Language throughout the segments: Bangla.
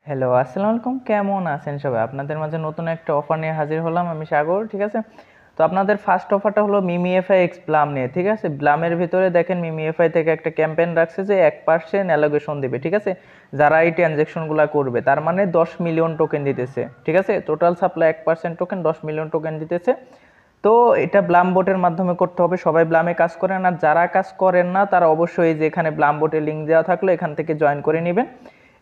হ্যালো, আসসালামু আলাইকুম। কেমন আছেন সবাই? আপনাদের মাঝে নতুন একটা অফার নিয়ে হাজির হলাম। আমি সাগর, ঠিক আছে? তো আপনাদের ফার্স্ট অফারটা হলো মিমি এক্স ব্লাম নিয়ে, ঠিক আছে? ব্লামের ভিতরে দেখেন মিমি থেকে একটা ক্যাম্পেইন রাখছে যে 1% অ্যালোকেশন দিবে, ঠিক আছে? যারা এই ট্রানজ্যাকশনগুলো করবে, তার মানে 10 মিলিয়ন টোকেন দিতেছে, ঠিক আছে? Total supply 1% token 10 million token দিতেছে। তো এটা ব্লাম বোটের মাধ্যমে করতে হবে। সবাই ব্লামে কাজ করেন, আর যারা কাজ করেন না তারা অবশ্যই যে এখানে ব্লাম বোটের লিঙ্ক দেওয়া থাকলো এখান থেকে জয়েন করে নেবেন।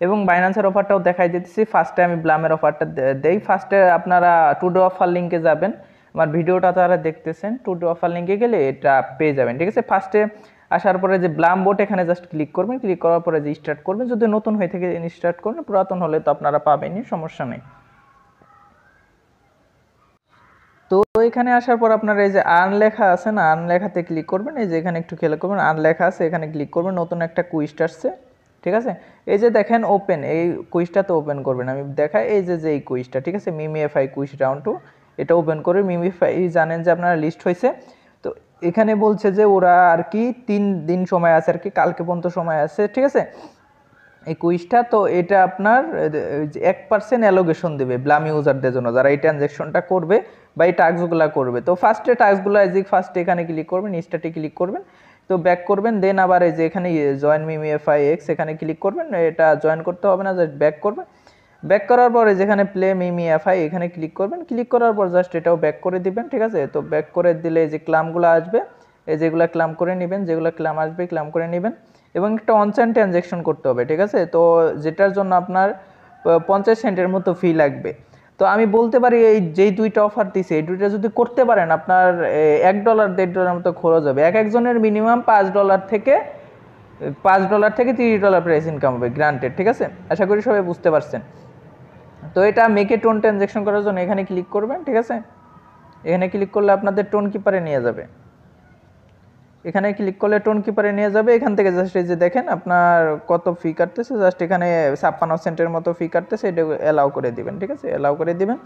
এবং বাইন্যান্সের অফারটাও দেখাই দিতেছি। ফার্স্টে আমি ব্লামের অফারটা দেই। ফার্স্টে আপনারা টুডে অফার লিঙ্কে যাবেন। আমার ভিডিওটা যারা দেখতেছেন টুডে অফার লিঙ্কে গেলে এটা পেয়ে যাবেন, ঠিক আছে? ফার্স্টে আসার পরে যে ব্লাম বোট এখানে জাস্ট ক্লিক করবেন। ক্লিক করার পরে যে স্টার্ট করবেন, যদি নতুন হয়ে থেকে স্টার্ট করবেন, পুরাতন হলে তো আপনারা পাবেনই, সমস্যা নেই। তো এখানে আসার পর আপনার এই যে আর্ন লেখা আছে না, আর্ন লেখাতে ক্লিক করবেন। এই যে এখানে একটু খেয়াল করবেন, আর্ন লেখা আছে, এখানে ক্লিক করবেন। নতুন একটা কুইজটা আসছে, ঠিক আছে? এই যে দেখেন ওপেন, এই কুইজটাতে ওপেন করবেন। আমি দেখাই, এই যে এই কুইজটা, ঠিক আছে? মিমিএফআই কুইজ রাউন্ড 2, এটা ওপেন করে মিমিএফআই জানেন যে আপনারা লিস্ট হয়েছে। তো এখানে বলছে যে ওরা আর কি 3 দিন সময় আছে, আর কি কালকে পর্যন্ত সময় আছে, ঠিক আছে? এই কুইজটা, তো এটা আপনার 1% অ্যালোকেশন দেবে ব্লাম ইউজারদের জন্য, যারা এই ট্রানজ্যাকশনটা করবে বা এই টাস্কগুলো করবে। তো ফার্স্টে টাস্কগুলো ফার্স্টে এখানে ক্লিক করবেন, স্টার্টে ক্লিক করবেন। তো ব্যাক করবেন, দেন আবার এই যে এখানে জয়েন মিমিএফআই এক্স এখানে ক্লিক করবেন। এটা জয়েন করতে হবে না, জাস্ট ব্যাক করবেন। ব্যাক করার পরে যেখানে প্লে মিমিএফআই এখানে ক্লিক করবেন। ক্লিক করার পর জাস্ট এটাও ব্যাক করে দিবেন, ঠিক আছে? তো ব্যাক করে দিলে যে ক্লামগুলো আসবে, এই যেগুলো ক্লাম করে নেবেন, যেগুলো ক্লাম আসবে ক্লাম করে নেবেন। এবং একটা অনচাইন ট্রানজ্যাকশন করতে হবে, ঠিক আছে? তো যেটার জন্য আপনার 50 সেন্টের মতো ফি লাগবে। তো আমি বলতে পারি এই যেই দুইটা অফার দিছে, এই দুইটা যদি করতে পারেন আপনার $1 $1.5 মতো খরচ হবে। এক একজনের মিনিমাম $5 থেকে $30 প্রাইস ইনকাম হবে গ্রান্টেড, ঠিক আছে? আশা করি সবাই বুঝতে পারছেন। তো এটা মেকে টোন ট্রানজ্যাকশন করার জন্য এখানে ক্লিক করবেন, ঠিক আছে? এখানে ক্লিক করলে আপনাদের টোন কিপারে নিয়ে যাবে। এখানে ক্লিক করলে টোন কিপারে নিয়ে যাবে। এখান থেকে জাস্ট এই যে দেখেন আপনার কত ফি কাটতেছে, জাস্ট এখানে 56 সেন্টের মতো ফি কাটতেছে, এটা অ্যালাউ করে দিবেন, ঠিক আছে? অ্যালাউ করে দিবেন,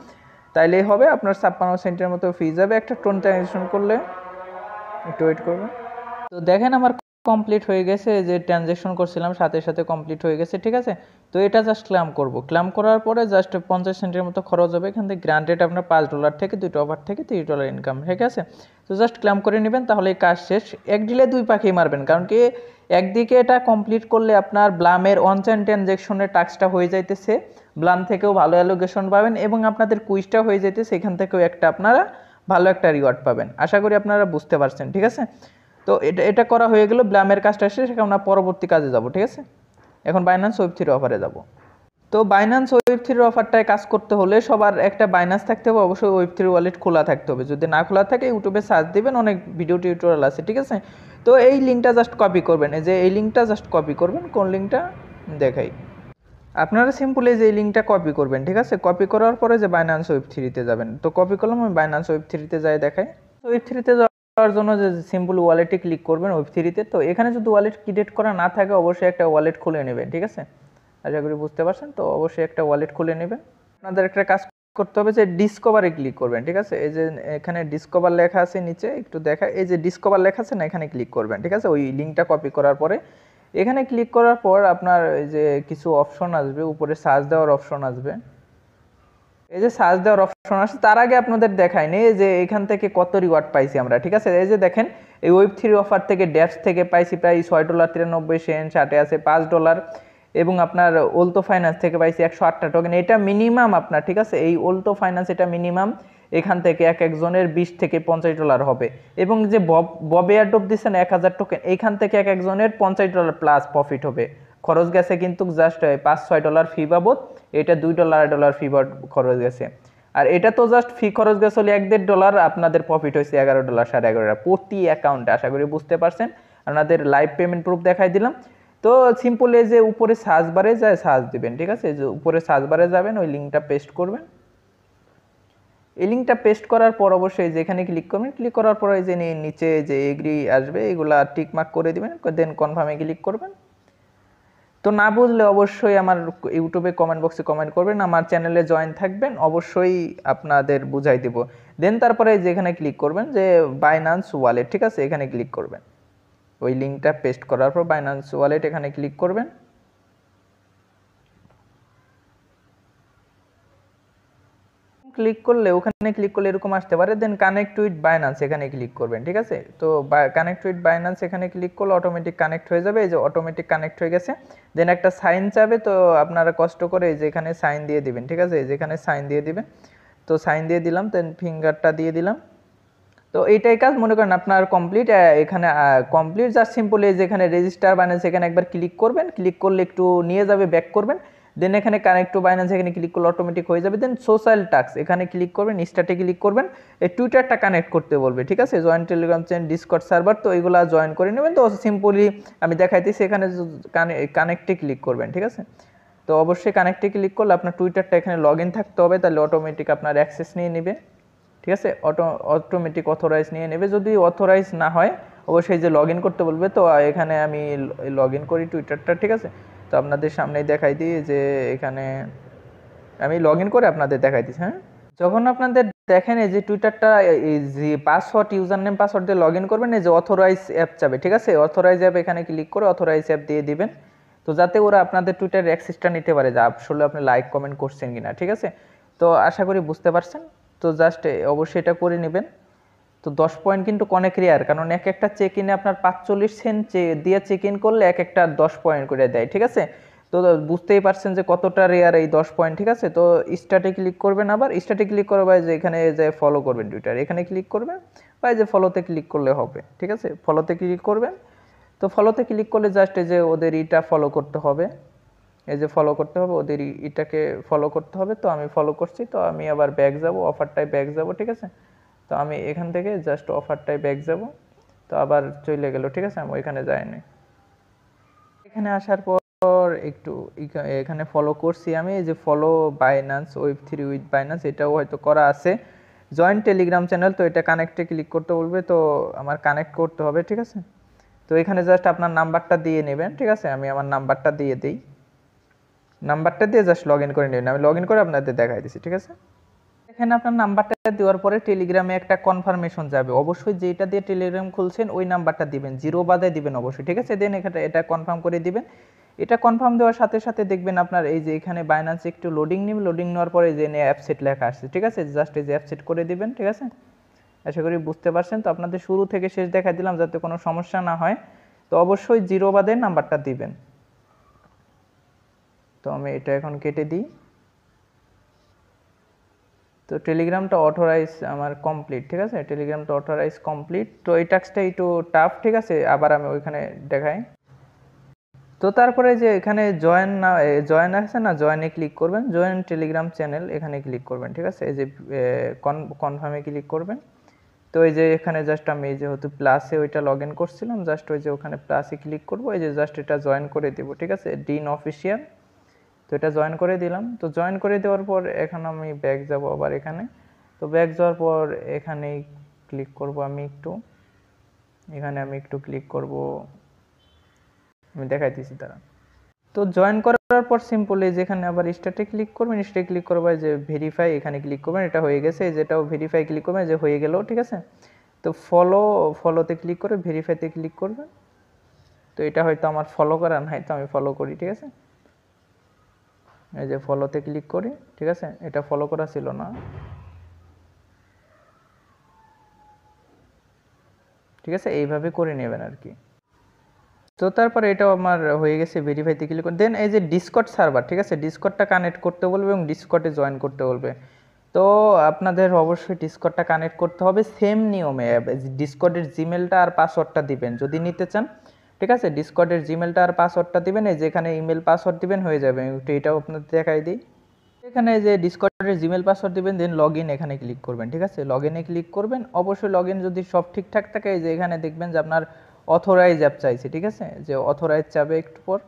তাইলেই হবে। আপনার 56 সেন্টের মতো ফি যাবে একটা টোন ট্রানজ্যাকশন করলে। একটু ওয়েট করবেন। তো দেখেন আমার কমপ্লিট হয়ে গেছে, যে ট্রানজ্যাকশন করছিলাম সাথে সাথে কমপ্লিট হয়ে গেছে, ঠিক আছে? তো এটা জাস্ট ক্লাম করব। ক্লাম করার পরে জাস্ট 50 সেন্টের মতো খরচ হবে। এখান থেকে গ্রান্টেড আপনার $5 থেকে দুটো অফার থেকে $30 ইনকাম, ঠিক আছে? তো জাস্ট ক্লাম করে নেবেন, তাহলে কাজ শেষ। এক ডিলে দুই পাখি মারবেন, কারণ কি একদিকে এটা কমপ্লিট করলে আপনার ব্লামের অনচাইন ট্রানজ্যাকশনের টাস্কটা হয়ে যাইতেছে, ব্লাম থেকেও ভালো অ্যালোকেশন পাবেন, এবং আপনাদের কুইজটা হয়ে যাইতেছে, এখান থেকেও একটা আপনারা ভালো একটা রিওয়ার্ড পাবেন। আশা করি আপনারা বুঝতে পারছেন, ঠিক আছে? তো এটা এটা করা হয়ে গেল, ব্লামের কাজটা শেষ। এখন আমরা পরবর্তী কাজে যাব, ঠিক আছে? এখন বাইন্যান্স ওয়েব3 অফারে যাব। তো বাইন্যান্স ওয়েব3 অফারটায় কাজ করতে হলে সবার একটা বাইন্যান্স থাকতে হবে, অবশ্যই ওয়েব3 ওয়ালেট খোলা থাকতে হবে। যদি না খোলা থাকে ইউটিউবে সার্চ দিবেন, অনেক ভিডিও টিউটোরিয়াল আছে, ঠিক আছে? তো এই লিঙ্কটা জাস্ট কপি করবেন, এই যে এই লিঙ্কটা জাস্ট কপি করবেন। কোন লিঙ্কটা দেখাই, আপনারা সিম্পলি যে এই লিঙ্কটা কপি করবেন, ঠিক আছে? কপি করার পরে যে বাইন্যান্স ওয়েব3-তে যাবেন। তো কপি করলাম, আমি বাইন্যান্স ওয়েব3-তে যাই দেখাই। ওয়েব3-তে যাওয়ার জন্য যে সিম্পল ওয়ালেটে ক্লিক করবেন ওয়েব3-তে। তো এখানে যদি ওয়ালেট ক্রিয়েট করা না থাকে অবশ্যই একটা ওয়ালেট খুলে নেবেন, ঠিক আছে? আশা করি বুঝতে পারছেন। তো অবশ্যই একটা ওয়ালেট খুলে নেবেন। আপনাদের একটা কাজ করতে হবে যে ডিসকভারে ক্লিক করবেন, ঠিক আছে? এই যে এখানে ডিসকভার লেখা আছে নিচে, একটু দেখা, এই যে ডিসকভার লেখা আছে না, এখানে ক্লিক করবেন, ঠিক আছে? ওই লিঙ্কটা কপি করার পরে এখানে ক্লিক করার পর আপনার এই যে কিছু অপশন আসবে, উপরে সার্চ দেওয়ার অপশন আসবে। এই যে সার্চ দেওয়ার অপশন আসছে, তার আগে আপনাদের দেখায়নি যে এখান থেকে কত রিওয়ার্ড পাইছি আমরা, ঠিক আছে? এই যে দেখেন, এই ওয়েব3 অফার থেকে ড্যাপস থেকে পাইছি প্রায় $6.93, সাথে আছে $5, এবং আপনার ওলতো ফাইন্যান্স থেকে পাইছি 108টা টোকেন। এটা মিনিমাম আপনার, ঠিক আছে? এই ওলতো ফাইন্যান্স এটা মিনিমাম এখান থেকে এক একজনের $20 থেকে $50 হবে। এবং যে বব এয়ারড্রপ দিচ্ছেন 1000 টোকেন, এইখান থেকে এক একজনের $50 প্লাস প্রফিট হবে। খরচ গেছে কিন্তু জাস্ট $5-6 ফি বাবদ, এটা $2-$1 ফি খরচ গেছে। আর এটা তো জাস্ট ফি খরচ গেছে হলে $1-1.5, আপনাদের প্রফিট হয়েছে $11 $11.5 প্রতি অ্যাকাউন্টে। আশা করি বুঝতে পারছেন। আপনাদের লাইভ পেমেন্ট প্রুফ দেখাই দিলাম। তো সিম্পল এই যে উপরে সার্চ বারে যায় সার্চ দিবেন, ঠিক আছে? যে উপরে সার্চ বারে যাবেন, ওই লিঙ্কটা পেস্ট করবেন। এই লিঙ্কটা পেস্ট করার পর অবশ্যই যেখানে ক্লিক করবেন, ক্লিক করার পর এই যে নিচে যে এগ্রি আসবে, এগুলা টিক মার্ক করে দিবেন, দেন কনফার্মে ক্লিক করবেন। তো না বুঝলে অবশ্যই আমার ইউটিউবে কমেন্ট বক্সে কমেন্ট করবেন, আমার চ্যানেলে জয়েন থাকবেন, অবশ্যই আপনাদের বুঝাই দেব। দেন তারপরে যেখানে ক্লিক করবেন যে বাইন্যান্স ওয়ালেট, ঠিক আছে? এখানে ক্লিক করবেন। ওই লিঙ্কটা পেস্ট করার পর বাইন্যান্স ওয়ালেট এখানে ক্লিক করবেন। ক্লিক করলে ওখানে ক্লিক করলে এরকম আসতে পারে, দেন কানেক্ট উইথ বাইন্যান্স এখানে ক্লিক করবেন, ঠিক আছে। তো কানেক্ট উইথ বাইন্যান্স এখানে ক্লিক করলে অটোমেটিক কানেক্ট হয়ে যাবে, এই যে অটোমেটিক কানেক্ট হয়ে গেছে। দেন একটা সাইন চাবে, তো আপনারা কষ্ট করে এই যে এখানে সাইন দিয়ে দিবেন, ঠিক আছে, এই যে এখানে সাইন দিয়ে দিবেন। তো সাইন দিয়ে দিলাম, দেন ফিঙ্গারটা দিয়ে দিলাম। তো এইটাই কাজ, মনে করেন আপনার কমপ্লিট। এখানে কমপ্লিট, জাস্ট সিম্পল এই যে এখানে রেজিস্টার বাইন্যান্স এখানে একবার ক্লিক করবেন, ক্লিক করলে একটু নিয়ে যাবে, ব্যাক করবেন, দেন এখানে কানেক্ট টু বাইন্যান্স এখানে ক্লিক করলে অটোমেটিক হয়ে যাবে। দেন সোশ্যাল টাস্ক এখানে ক্লিক করবেন, স্টার্টে ক্লিক করবেন, এই টুইটারটা কানেক্ট করতে বলবে, ঠিক আছে, join Telegram channel, Discord server, তো এইগুলা জয়েন করে নেবেন। তো সিম্পলি আমি দেখাইতেছি, এখানে কানেক্টে ক্লিক করবেন, ঠিক আছে। তো অবশ্যই কানেক্টে ক্লিক করলে আপনার টুইটারটা এখানে লগ ইন থাকতে হবে, তাহলে অটোমেটিক আপনার অ্যাক্সেস নিয়ে নেবে, ঠিক আছে, অটোমেটিক অথরাইজ নিয়ে নেবে। যদি অথরাইজ না হয় অবশ্যই যে লগ ইন করতে বলবে। তো এখানে আমি লগ ইন করি টুইটারটা, ঠিক আছে। তো আপনাদের সামনেই দেখাই দিই যে এখানে আমি লগ ইন করে আপনাদের দেখাই দিচ্ছি। হ্যাঁ, যখন আপনাদের দেখেন এই যে টুইটারটা এই যে পাসওয়ার্ড, ইউজার নেম পাসওয়ার্ড দিয়ে লগ ইন করবেন, এই যে অথরাইজ অ্যাপ চাবে, ঠিক আছে, অথরাইজ অ্যাপ এখানে ক্লিক করে অথরাইজ অ্যাপ দিয়ে দিবেন। তো যাতে ওরা আপনাদের টুইটারের অ্যাক্সেসটা নিতে পারে, যে আসলে আপনি লাইক কমেন্ট করছেন কিনা, ঠিক আছে। তো আশা করি বুঝতে পারছেন। তো জাস্ট অবশ্যই এটা করে নেবেন। তো 10 পয়েন্ট কিন্তু অনেক রেয়ার, কারণ এক একটা চেক ইনে আপনার 45 সেন্ট দিয়ে চেক ইন করলে এক একটা 10 পয়েন্ট করে দেয়, ঠিক আছে। তো বুঝতেই পারছেন যে কতটা রেয়ার এই 10 পয়েন্ট, ঠিক আছে। তো স্টার্টে ক্লিক করবেন, আবার স্টার্টে ক্লিক করে বা যে এখানে যে ফলো করবেন টুইটার, এখানে ক্লিক করবেন, বা যে ফলোতে ক্লিক করলে হবে, ঠিক আছে, ফলোতে ক্লিক করবেন। তো ফলোতে ক্লিক করলে জাস্ট এই যে ওদের ইটা ফলো করতে হবে, এই যে ফলো করতে হবে ওদের ইটাকে ফলো করতে হবে। তো আমি ফলো করছি, তো আমি আবার ব্যাক যাব, অফারটায় ব্যাক যাব, ঠিক আছে। তো আমি এখান থেকে জাস্ট অফারটায় ব্যাক যাব, তো আবার চলে গেল, ঠিক আছে, আমি ওইখানে যাইনি। এখানে আসার পর একটু এখানে ফলো করছি আমি, এই যে ফলো বাইন্যান্স ওয়েব3 উইথ বাইন্যান্স, এটাও হয়তো করা আছে। জয়েন্ট টেলিগ্রাম চ্যানেল, তো এটা কানেক্টে ক্লিক করতে বলবে, তো আমার কানেক্ট করতে হবে, ঠিক আছে। তো এখানে জাস্ট আপনার নাম্বারটা দিয়ে নেবেন, ঠিক আছে, আমি আমার নাম্বারটা দিয়ে দিই, নাম্বারটা দিয়ে জাস্ট লগ ইন করে নেবেন। আমি লগ ইন করে আপনাদের দেখাই দিচ্ছি, ঠিক আছে। এখানে আপনার নাম্বারটা দেওয়ার পরে টেলিগ্রামে একটা কনফার্মেশন যাবে, অবশ্যই যেটা দিয়ে টেলিগ্রাম খুলছেন ওই নাম্বারটা দিবেন, জিরো বাদে দিবেন অবশ্যই, ঠিক আছে। দেন এখানে এটা কনফার্ম করে দিবেন। এটা কনফার্ম দেওয়ার সাথে সাথে দেখবেন আপনার এই যে এখানে বাইন্যান্স একটু লোডিং নেবে, লোডিং নেওয়ার পরে যে অ্যাপসেট লেখা আসছে, ঠিক আছে, জাস্ট এই যে অ্যাপসেট করে দিবেন, ঠিক আছে। আশা করি বুঝতে পারছেন। তো আপনাদের শুরু থেকে শেষ দেখা দিলাম যাতে কোনো সমস্যা না হয়। তো অবশ্যই জিরো বাদে নাম্বারটা দিবেন। তো আমি এটা এখন কেটে দিই। তো টেলিগ্রামটা অথরাইজ আমার কমপ্লিট, ঠিক আছে, টেলিগ্রামটা অথরাইজ কমপ্লিট। তো এই টাস্কটা একটু টাফ, ঠিক আছে, আবার আমি ওইখানে দেখাই। তো তারপরে যে এখানে জয়েন আছে না, জয়েনে ক্লিক করবেন, জয়েন টেলিগ্রাম চ্যানেল এখানে ক্লিক করবেন, ঠিক আছে, এই যে কনফার্মে ক্লিক করবেন। তো এই যে এখানে জাস্ট আমি যেহেতু প্লাসে ওইটা লগ ইন করছিলাম, জাস্ট ওই যে ওখানে প্লাসে ক্লিক করবো, এই যে জাস্ট এটা জয়েন করে দেবো, ঠিক আছে, ডিন অফিসিয়াল। তো এটা জয়েন করে দিলাম। তো জয়েন করে দেওয়ার পর এখন আমি ব্যাক যাব আবার এখানে। তো ব্যাক যাওয়ার পর এখানেই ক্লিক করব, আমি একটু এখানে আমি একটু ক্লিক করব, আমি দেখাইতেছি তারা। তো জয়েন করার পর সিম্পলি যেখানে আবার স্টার্টে ক্লিক করবেন, স্টার্টে ক্লিক করবেন, যে ভেরিফাই এখানে ক্লিক করবেন, এটা হয়ে গেছে, যেটাও ভেরিফাই ক্লিক করবেন, যে হয়ে গেল, ঠিক আছে। তো ফলোতে ক্লিক করে ভেরিফাইতে ক্লিক করবেন। তো এটা হয়তো আমার ফলো করা নাই, তো আমি ফলো করি, ঠিক আছে, এই যে ফলোতে ক্লিক করি, ঠিক আছে, এটা ফলো করা ছিল না, ঠিক আছে, এইভাবে করে নেবেন আর কি। তো তারপরে এটাও আমার হয়ে গেছে, ভেরিফাইতে ক্লিক করে দেন এই যে ডিসকর্ড সার্ভার, ঠিক আছে, ডিসকর্ডটা কানেক্ট করতে বলবে এবং ডিসকর্ডে জয়েন করতে বলবে। তো আপনাদের অবশ্যই ডিসকর্ডটা কানেক্ট করতে হবে সেম নিয়মে, ডিসকর্ডের জিমেলটা আর পাসওয়ার্ডটা দিবেন যদি নিতে চান, ঠিক আছে, ডিসকর্ডের জিমেলটা আর পাসওয়ার্ডটা দিবেন, এই যেখানে ইমেল পাসওয়ার্ড দিবেন হয়ে যাবে। একটু এটাও আপনাদের দেখাই দিই, এখানে যে ডিসকর্ডের জিমেল পাসওয়ার্ড দিবেন, দেন লগ ইন এখানে ক্লিক করবেন, ঠিক আছে, লগ ইনে ক্লিক করবেন। অবশ্যই লগ ইন যদি সব ঠিকঠাক থাকে, যে এখানে দেখবেন যে আপনার অথরাইজ অ্যাপ চাইছে, ঠিক আছে, যে অথরাইজ চাবে একটু পর,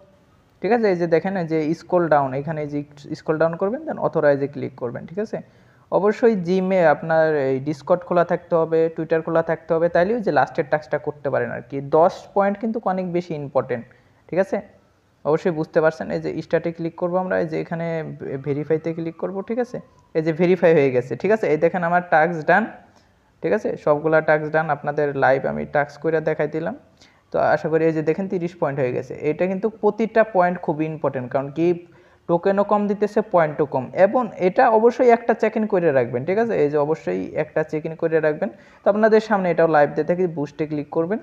ঠিক আছে, এই যে দেখেন যে স্ক্রল ডাউন, এখানে যে স্ক্রল ডাউন করবেন, দেন অথরাইজে ক্লিক করবেন, ঠিক আছে। অবশ্যই জিমে আপনার এই ডিসকর্ড খোলা থাকতে হবে, টুইটার খোলা থাকতে হবে, তাইলেও যে লাস্টের টাস্কটা করতে পারেন আর কি। 10 পয়েন্ট কিন্তু অনেক বেশি ইম্পর্টেন্ট, ঠিক আছে, অবশ্যই বুঝতে পারছেন। এই যে স্টার্টে ক্লিক করবো আমরা, এই যে এখানে ভেরিফাইতে ক্লিক করব, ঠিক আছে, এই যে ভেরিফাই হয়ে গেছে, ঠিক আছে, এই দেখেন আমার টাস্ক ডান, ঠিক আছে, সবগুলা টাস্ক ডান, আপনাদের লাইভ আমি টাস্ক করে দেখাই দিলাম। তো আশা করি এই যে দেখেন 30 পয়েন্ট হয়ে গেছে। এটা কিন্তু প্রতিটা পয়েন্ট খুবই ইম্পর্টেন্ট, কারণ কি টোকেনও কম দিতেছে, পয়েন্টও কম। এবং এটা অবশ্যই একটা চেক ইন করে রাখবেন, ঠিক আছে? এই যে অবশ্যই একটা চেক ইন করে রাখবেন। তো আপনাদের সামনে এটাও লাইভ দিয়ে থাকি, বুস্টে ক্লিক করবেন।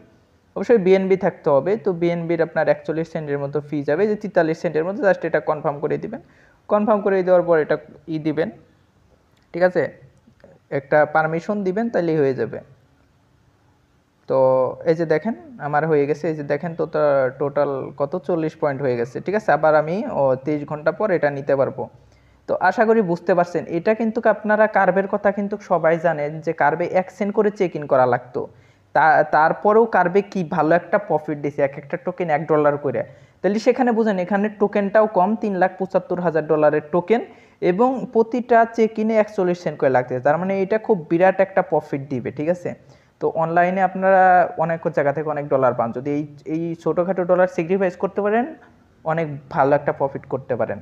অবশ্যই বিএনবি থাকতে হবে। তো বিএনবির আপনার 41 সেন্টের মতো ফি যাবে, যে 43 সেন্টের মতো, জাস্ট এটা কনফার্ম করে দিবেন। কনফার্ম করে দেওয়ার পর এটা দিবেন, ঠিক আছে? একটা পারমিশন দিবেন, তাহলেই হয়ে যাবে। তো এই যে দেখেন আমার হয়ে গেছে, এই যে দেখেন তো টোটাল কত 40 পয়েন্ট হয়ে গেছে, ঠিক আছে? আবার আমি 23 ঘন্টা পর এটা নিতে পারবো। তো আশা করি বুঝতে পারছেন। এটা কিন্তু আপনারা কার্ভের কথা কিন্তু সবাই জানেন যে কার্ভে 1 সেন্ট করে চেক ইন করা লাগতো। তারপরেও কার্ভে কি ভালো একটা প্রফিট দিছে, এক একটা টোকেন $1 করে। তাহলে সেখানে বুঝেন এখানে টোকেনটাও কম, $3,75,000 টোকেন, এবং প্রতিটা চেক ইনে 41 সেন্ট করে লাগতেছে। তার মানে এটা খুব বিরাট একটা প্রফিট দিবে, ঠিক আছে? তো অনলাইনে আপনারা অনেক জায়গা থেকে অনেক ডলার পান, যদি এই ছোটোখাটো ডলার স্যাক্রিফাইস করতে পারেন অনেক ভালো একটা প্রফিট করতে পারেন।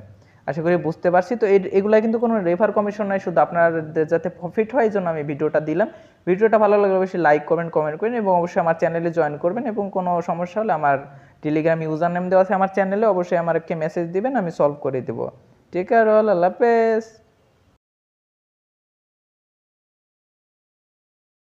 আশা করি বুঝতে পারছি। তো এগুলা কিন্তু কোনো রেফার কমিশন নয়, শুধু আপনাদের যাতে প্রফিট হয় এই জন্য আমি ভিডিওটা দিলাম। ভিডিওটা ভালো লাগলে অবশ্যই লাইক করবেন, কমেন্ট করেন, এবং অবশ্যই আমার চ্যানেলে জয়েন করবেন। এবং কোনো সমস্যা হলে আমার টেলিগ্রাম ইউজার নেম দেওয়া আছে আমার চ্যানেলে, অবশ্যই আমাকে মেসেজ দিবেন, আমি সলভ করে দেবো। টেক কেয়ার অল, আল্লাহ হাফেজ।